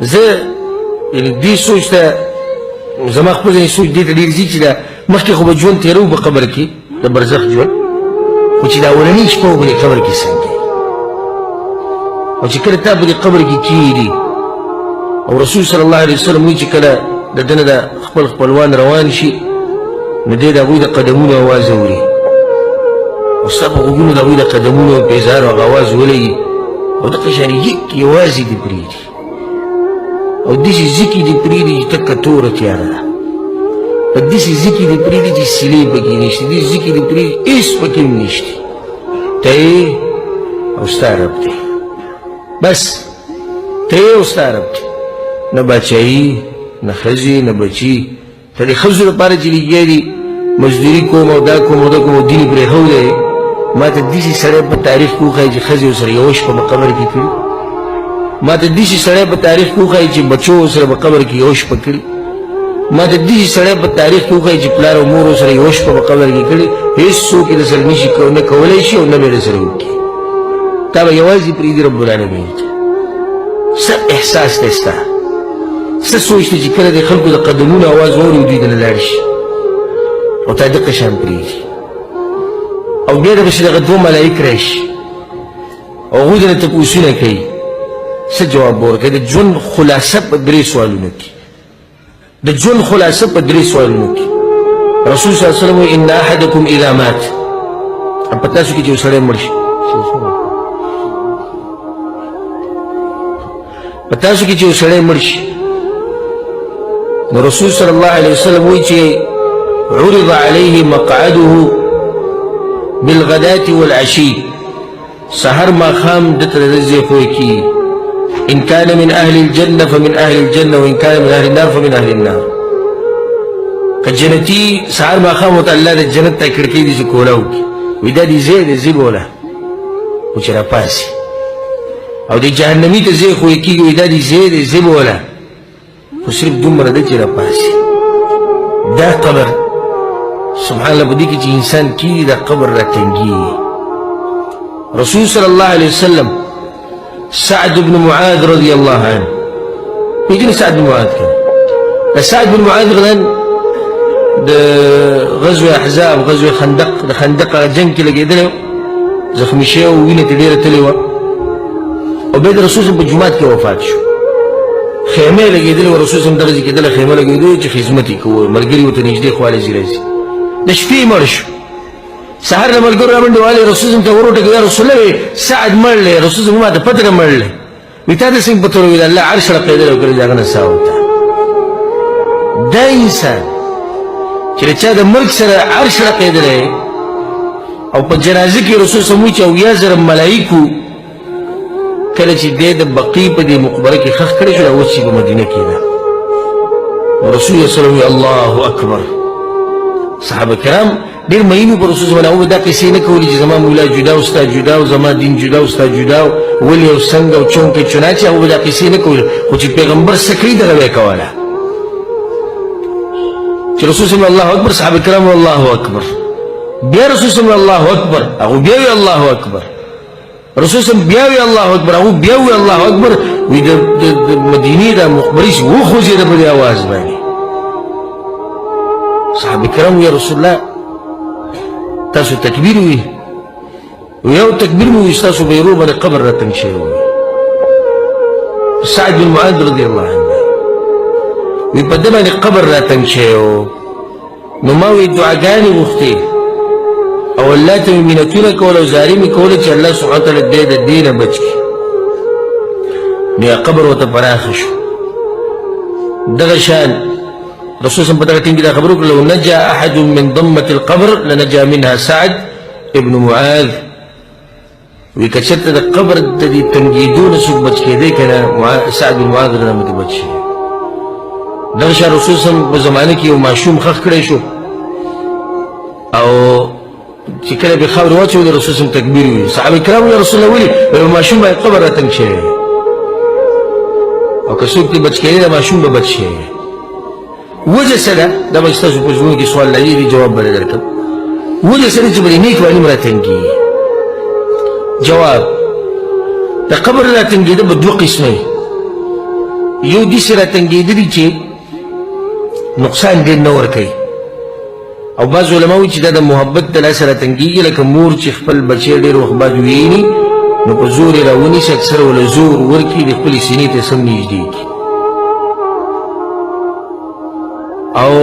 زه یعنې دې سوچ ته زما خپل ځینې سوچ دې ته ډېر ځي چې دا مخکې خو به ژوند تېروو په قبر کې د برزخ ژوند، خو چې دا اولنۍ شپه به په دې قبر کې څنګه او چې کله تا په دې قبر کې کښېږدي او رسول صلی الله علیه وسلم وایي چې کله د ده نه د خپل خپلوان روان شي نو دی د هغوی د قدمونو اواز اوري او ستا په غوږونو د هغوی د قدمونو پیزار هغه اواز ولګي او دغه شان یک یوازې دې پرېږدي او داسې ځکې دې پرېږدي چې تکه توره تیاره ده، په داسې ځکې دې پرېږدي چې سیلې پکې نشته، داسې ځکې دې پرېږدي هېڅ پکې هم نشته، ته یې او ستا رب دی، بس ته یې او ستا رب دی، نه باچایي نه ښځې نه بچي. ته د ښځو لپاره چې لګیا دي مزدوري کوم او دا کوم او دا کوم او دین یې پرېښودی، ما ته داسې سړی په تاریخ کې وښایي چې ښځې ورسره یوه شپه په قبر کې کړي، ما ته داسې سړی په تاریخ کې وښایي چې بچو ورسره په قبر کې یوه شپه کړي، ما ته داسې سړی په تاریخ کې وښایي چې پلار او مور ورسره یوه شپه په قبر کې کړي، هېڅوک یې درسره نشي نه کولی شي او نه به یې درسره وکړي. تا به یوازې پرېږدي رب العالمین ته. څه احساس دی ستا، څه سوچ دی چې کله د خلکو د قدمونو اواز واوري او دوی دنه لاړ شي او تا دقه شان پرېږدي او بیا درپسې دغه دوه ملایک راشي او هغوی درنه تپوسونه کوي، څه جواب به ورکوي؟ د ژوند خلاصه په درې سوالونو کې، د ژوند خلاصه په درې سوالونو کې. رسول صلی الله علیه وسلم وایي ان احدکم اذا مات، په تاسو کې چې یو سړی مړ شي، په تاسو کې چې یو سړی مړ شي نو رسول صلی الله علیه وسلم وایي چې عرض علیه مقعده بالغداة والعشي، سحر ماښام دته د ده ځای ښوی کېږي، ان كان من اهل الجنه فمن اهل الجنه وان كان من اهل النار فمن اهل النار. که جنتي سحر ماښام ورته الله د جنت ته کړکۍ دي چې کوله وکړي، وایي دا دې ځای دی ځي بوله خو چې راپاسي، او د جهنمي ته ځای ښوی کېږي، وایي دا دې ځای دی ځي بوله خو صرف دومره ده چې راپاسي. دا قبر سبحان الله په دې کې چې انسان کېږي دا قبر راتنګېږي. رسول صلی الله علیه وسلم سعد بن معاذ رضی الله عنه، پیژنې سعد بن معاذ کنه؟ دا سعد بن معاذ غلن د غزوه احزاب غزوه خندق د خندق جنګ کې لګېدلی، زخمي شوی و، وینه ترې ډېره تللې وه او بیا د رسول صلی په جومات کې وفات شو. خیمه یې لګېدلې وه، رسول صلی دغه ځای کېدله خیمه لګېدلې چې خدمت یې کوو، ملګري ورته نږدې خواله ځي راځي. د شپې مړ شو، سهار له ملګرو رامنډې والې رسول صلی ته وروټکوي، یا رسول الله سعد مړ دی، رسول صلی ما ته پته نه مړ دی، وایي تا ته څنګه پته وایي؟ د الله عرش رقېدلی او کله د هغه نه ساه وته. دا انسان چې د چا د مرګ سره عرش رقېدلی او په جنازه کې رسول صلی وایي چې 70,000 ملایکو کله چې دی د بقي په دې مقبره کې ښخ کړی شو، دا اوس چې په مدینه کې ده. رسول الله صلی الله الله اکبر. صحابه کرام ډېر مینو په رسول صلی الله دا قصې نه کولې چې زما مولا جدا او ستا جدا او زما دین جدا او ستا جدا او ولې او څنګه او چونکې چنانچې هغوی دا قصې نه کولې، خو چې پیغمبر څه کوي دغه به یې کوله. چې رسول صلی الله اکبر، صحابه کرام الله اکبر، بیا رسول صلی الله اکبر، هغوی بیا وی الله اکبر، رسول صلی بیا وی الله اکبر، هغوی بیا وی الله اکبر. وی د مدینې د مقبرې چې وخوځېده په دې اواز باندې. صحابه کرام یا رسول الله تاسو تکبیر وی؟ یو تکبیر مو وي ستاسو په یرو باندې قبر راتنګ شوی وي. سعد بن معاذ رضی الله عنه وی په ده باندې قبر راتنګ شوی و، نو ما وی دعاګانې غوښتې او الله ته مې منتونه کول او زارۍ مې کوله چې الله سبحانه وتعالی دی د دې نه بچ کړي. نو یا قبر ورته پراخه شو. دغه شان رسول صلی الله علیه وسلم دا خبرو کړه لو نجا احد من ضمه القبر لنجا منها سعد ابن معاذ. وی که چېرته د قبر د دې تنګېدو نه څوک بچ کېدی که نه سعد بن معاذ نه مې بچ شي. دغه شان رسول صلی الله علیه وسلم په زمانه کې یو ماشوم ښخ کړی شو او چې کله به خاورې واچوي د رسول صلی الله علیه وسلم تکبیر وي. صحابه کرام یا رسول الله ولې وایي ماشوم باید قبر راتنګ شوی او که څوک دې بچ کېدی د ماشوم به بچ شي. وجه څه ده؟ دا به ستاسو په زړونو کې سوال لري، جواب به درکړم. وجه څه ده چې به د نیک معلم راتنګېږي؟ جواب د قبر راتنګېده به دوه قسمه وي. یو داسې راتنګېدلي چې نقصان ډېر نه ورکوي او بعض علما وایي چې دا د محبت د لاسه راتنګېږي لکه مور چې خپل بچی ډېر وخت بعد وویني نو په زور یې راونیسي اکثره وله زور ورکړي د خپلې سینې ته سم نږدې کړي او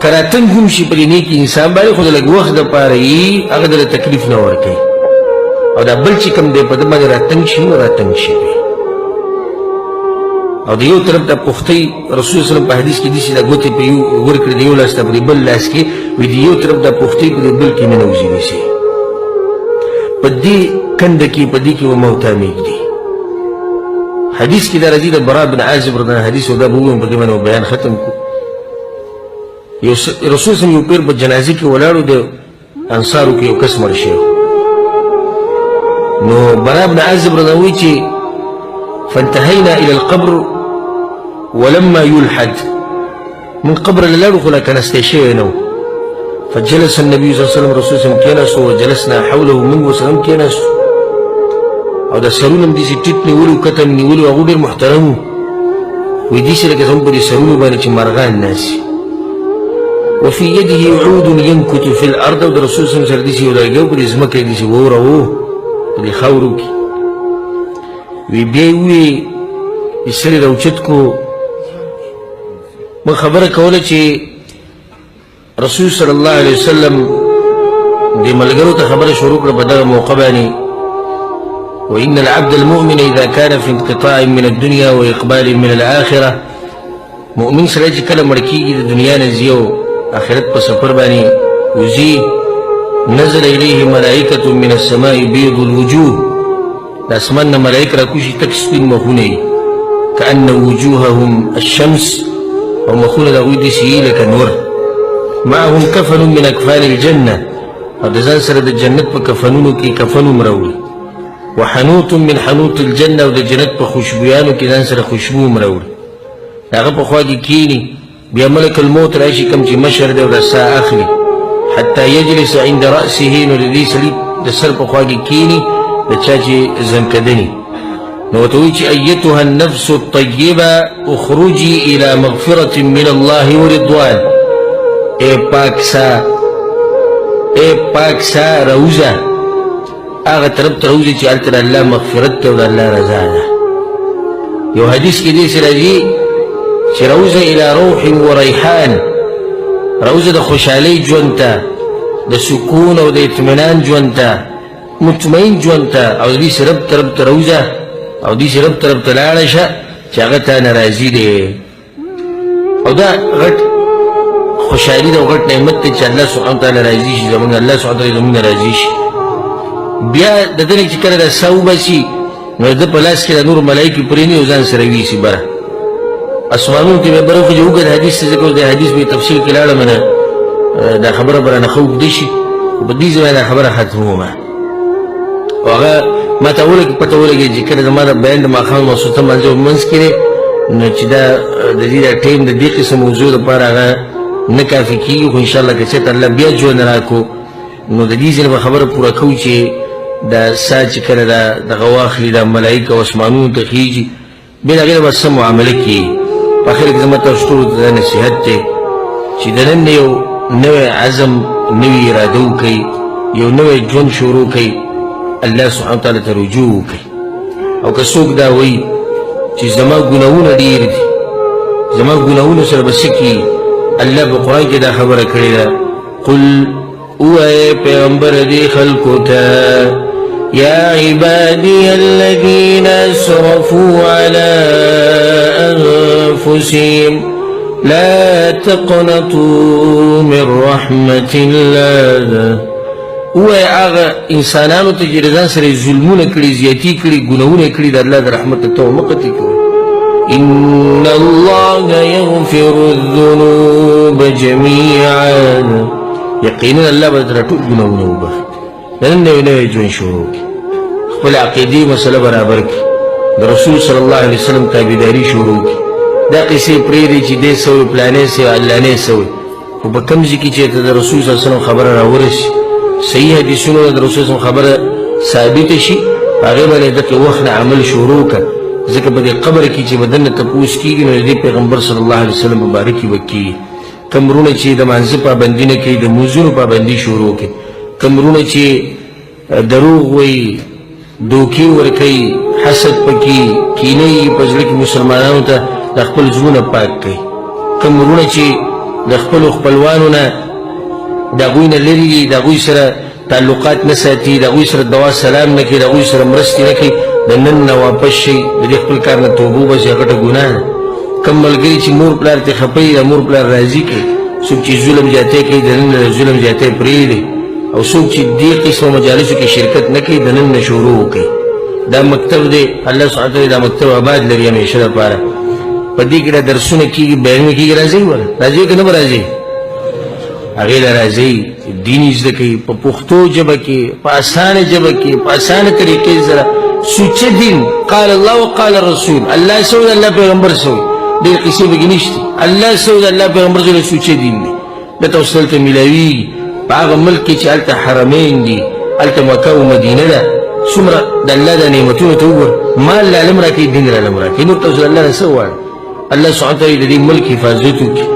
که راتنګ هم شي په دې نیک انسان باندې خو د لږ وخت دپاره یي هغه دله تکلیف نه ورکوي او دا بل چې کوم دی په ده باندې راتنګ شي نو راتنګ شي او د یو طرف ته پختۍ رسول صلی په حدیث کې داسې دا ګوتې په یو ورکړي د یو لاس ته په د بل لاس کې وي د یو طرف دا پختۍ په د بل کې ننوځي داسې په دې کنده کې په دې کې به موتامیږ دي حدیث کې دا راځي د برا بن عازب رضی الله حدیث او دا به ووایم په دې باندې بیان ختم کړو رسول صلی یو پیر په جنازې کې ولاړو د انصارو کې یو کس مړ شوی نو برا بن عازب رضی الله وایي چې فانتهينا الى القبر ولما يلحد من قبر للاړو خو لا کنستی شوی نه فجلس النبي صلى الله عليه وسلم رسول صلی الله کېناستو وجلسنا حوله موږ ورسره هم کېناستو او دا سرونه هم داسې ټیټ نیولي و کته مې نیولي و هغو ډېر محترم و وایي داسې لکه زموږ په دې سرونو باندې چې مرغان ناسي وفي يده عود ينكت في الارض او د رسول صلی الله سره داسې یو لرګی و په دې ځمکه یې داسې ووروو په دې خاورو کې وی بیا یې وویې چې سر یې راوچت کړو موږ خبره کوله چې رسول صلی الله علیه وسلم دې ملګرو ته خبره شروع کړه په دغه موقع باندې وإن العبد المؤمن إذا كان في انقطاع من الدنيا وإقبال من الآخرة مؤمن سره چې کله مړ کېږي د دنیا نه ځي او آخرت په سفر باندې وځي نزل إليه ملائكة من السماء بيض الوجوه د اسمان نه ملائک راکوشي تک سپین مخونه یي كأن وجوههم الشمس او مخونه د هغوی داسې یي لکه نور معهم کفن من اکفان الجنة او د ځان سره د جنت په کفنونو کې کفن هم راوړي وحنوط من حنوط الجنة او د جنت په خوشبویانو کې ځان سره خوشبو هم راوړي د هغه په خوا کې کښېني بیا ملک الموت راشي کوم چې مشر دی او د ساه اخلي حتی یجلس عند رأسه نو د دې سړي د سر په خوا کې کښېني د چا چې زنکدني نو ورته وایي چې ایتها النفس الطیبه اخرجي الى مغفرة من الله ورضوان ای پاک سا روزه هغه طرف ته روزه چې هلته د الله مغفرت دی او د الله رضا ده یو حدیث کې داسې راځي چې روزه الى روح وریحان روزه د خوشحالۍ ژوند ته د سکون او د اطمینان ژوند ته مطمئن ژوند ته او د دې رب طرف ته روزه او دې رب طرف ته لاړه شه چې هغه تا نه راضي دی او دا غټ خوشحالي ده او غټ نعمت دی چې الله سبحانه وتعالی راضي شي زموږ الله سبحانه وتعالی زموږ نه راضي شي بیا د ده نه چې کله دا ساه وباسي نو د ده په لاس کې د نور ملایکې پرېني او ځان سره ویسي بره اسمانونو کې به بره خو چې اوږد حدیث ته ځکه د حدیث به تفصیل کې لاړم نه دا خبره به رانه ښه اوږده شي خو په دې ځای باندې دا خبره ختمومه او هغه ما ته پته ولګېد چې کله زما د بیان د ماښام ماسخوتن لمانځه په منځ کې دی نو چې دا د دې دا ټایم د دې قسم موضوع دپاره هغه نه کافي کېږي خو انشاءالله که چېرته الله بیا ژوند راکړو نو د دې ځینې به خبره پوره کوو چې دا ساه چې کله دا دغه واخلي دا ملایکه او اسمانونو ته خېږي بیا د هغې نه به څه معامله کېږي په اخر کې زما تاسو ټولو ته دا نصیحت دی چې د نن یو نوی عزم نوی اراده وکړئ یو نوی ژوند شروع کړئ الله سبحانه وتعالی ته رجوع وکړئ او که څوک دا وایي چې زما ګناهونه ډېر دي زما ګناهونو سره به څه کېږي الله په قرآن کې دا خبره کړې ده قل ووایه پیغمبر دې خلکو ته يا عبادي الذين اسرفوا على أنفسهم لا تقنطوا من رحمة الله وای هغه انسانانو ته چې ځان سره ظلمونه کړي زیاتي کړي ګناهونه کړي د الله د رحمت ته مه قطع کوئ إن الله يغفر الذنوب جميعا یقینا الله به درته ټول ګناهونه وبخښي نن نوی ژوند شروع کړي خپل عقیدې مسله برابر کړي د رسول صلی الله علیه وسلم تابعداري شروع کړي دا قصې پرېږدي چې دې سوی پلانې سوی علانې سوی خو په کوم ځای کې چې د رسول صلی الله علیه وسلم خبره راورسي صحیح حدیثونو د رسول صلی الله علیه وسلم خبره ثابته شي هغې باندې دغه وخت نه عمل شروع کړه ځکه په دې قبر کې چې بدن ته تپوس کېږي نو د دې پیغمبر صلی الله علیه وسلم مبارکي به کېږي. کوم وروڼه چې د مانځه پابندي نه کوي د لمونځونو پابندي شروع کړي. کوم وروڼه چې دروغ وایي دوکې ورکوي حسد پکې کینه یې په زړه کې مسلمانانو ته د خپل زړونه پاک کوي. کوم وروڼه چې د خپلو خپلوانو نه د هغوی نه لرې دي د هغوی سره تعلقات نه ساتي د هغوی سره دوا سلام نه کوي د هغوی سره مرستې نه کوي د نن نه واپس شي د دې خپل کار نه توبه وباسي غټه ګناه ده. کوم ملګري چې مور پلار ته خفه وي د مور پلار راضي کوي څوک چې ظلم زیاتی کوي د نن نه ظلم زیاتی پرېږدي او څوک چې دې قسمه مجالسو کې شرکت نه کوي د نن نه شروع وکړي. دا مکتب دی الله سبحانه وتعالی دا مکتب آباد لري همیشه لپاره. په دې کې دا درسونه کېږي بیانونه کېږي راځئ وله راځئ که نه به راځئ هغې له راځئ دین یې زده کوي په پښتو ژبه کې په اسانه ژبه کې په اسانه طریقې سره سوچه دین قال الله وقال الرسول الله څه وایي الله پیغمبر څه وایي ډېرې قصې پکې نشتې الله څه وایي الله پیغمبر څه وایي سوچه دین دی دلته اوس دلته میلاویږي په هغه ملک کې چې هلته حرمین دي هلته مکه و مدینه ده څومره د الله دا نعمتونو ته وګوره مال لعلم راکوي دین رالم راکوي نور ته اوس الله نه څه وواړه الله سبحانه وتعالی د دې ملک حفاظت وکړي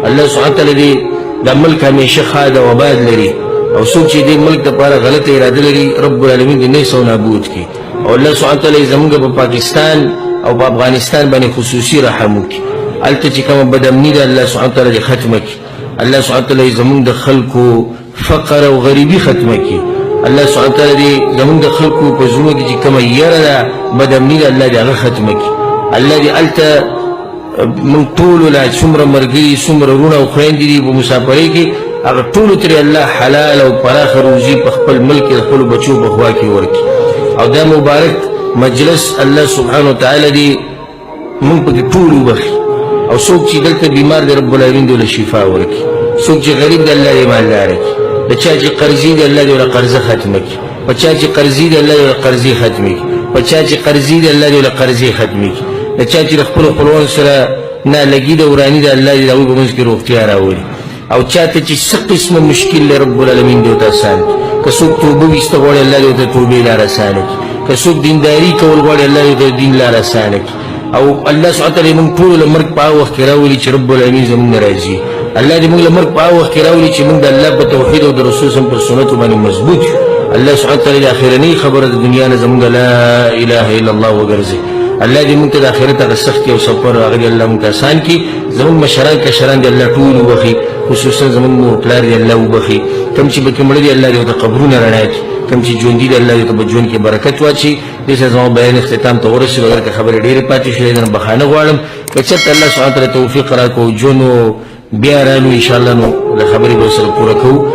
الله سبحانه وتعالی دا ملک همیشه ښاد او آباد لري او څوک چې دې ملک دپاره غلطه اراده لري رب العالمین دې نیست او نابود کړي او الله سبحانه وتعالی زموږ په پاکستان او په افغانستان باندې خصوصي رحم وکړي هلته چې کومه بدامني ده الله سبحانه وتعالی دې ختمه کړي الله سبحانه وتعالی زموږ د خلکو فقر او غریبي ختمه کړي الله سبحانه وتعالی دې زموږ د خلکو په زړونو کې چې کومه یره ده بدامني ده الله دې هغه ختمه کړي الله دې هلته موږ ټولو لا څومره ملګري څومره وروڼه او خویندې دي په مسافرۍ کې هغه ټولو ترې الله حلال او پراخه روزي په خپل ملک کې د خپلو بچو په خوا کې ورکړي او دا مبارک مجلس الله سبحانه وتعالی دې موږ پکې ټول وبخي او څوک چې دلته بیمار دی رب العالمین دې له شفا ورکړي څوک چې غریب دی الله دې مالداره کړي د چا چې قرضي دی الله دې له قرضه ختمه کړي په چا چې قرضي دی الله دې له قرضې ختمې کړي په چا چې قرضي دی الله دې له قرضې ختمې کړي د چا چې د خپلو خپلوانو سره نالګي ده وراني ده الله دې د هغوی په منځ کې روغتیا راولي او چاته چې څه قسمه مشکل دی رب العالمین دې ورته اسان کړي که څوک توبه ویسته غواړي الله دې ورته توبې لاره اسانه کړي که څوک دینداري کول غواړي الله دې ورته دین لاره اسانه کړي او الله سبحانه وتعالی موږ ټولو له مرګ په هغه وخت کې راولي چې رب العالمین زموږ نه راضي الله دې موږ له مرګ په هغه وخت کې راولي چې موږ د الله په توحید او د رسول صلی پر سنتو باندې مضبوط یو الله سبحانه وتعالی د اخرنۍ خبره د دنیا نه زموږ لا اله الا الله وګرځي الله دې موږ ته د آخرت هغه سختي او سفر هغه دې الله موږ ته اسان کړي زموږ مشران کشران دې الله ټول وبخي خصوصا زموږ مور پلار دې الله وبخي کوم چې پکې مړه دي الله دې ورته قبرونه رڼا کړي کوم چې ژوندي دي الله دې ورته په ژوند کې برکت واچي دې سره زما بیان اختتام ته ورسېدو اگر که خبرې ډېرې پاتې شوې دي نو بخښنه غواړم که چېرته الله سبحانه وتعالی توفیق راکړو جون بیا رالو انشاءالله نو د خبرې به سره پوره کوو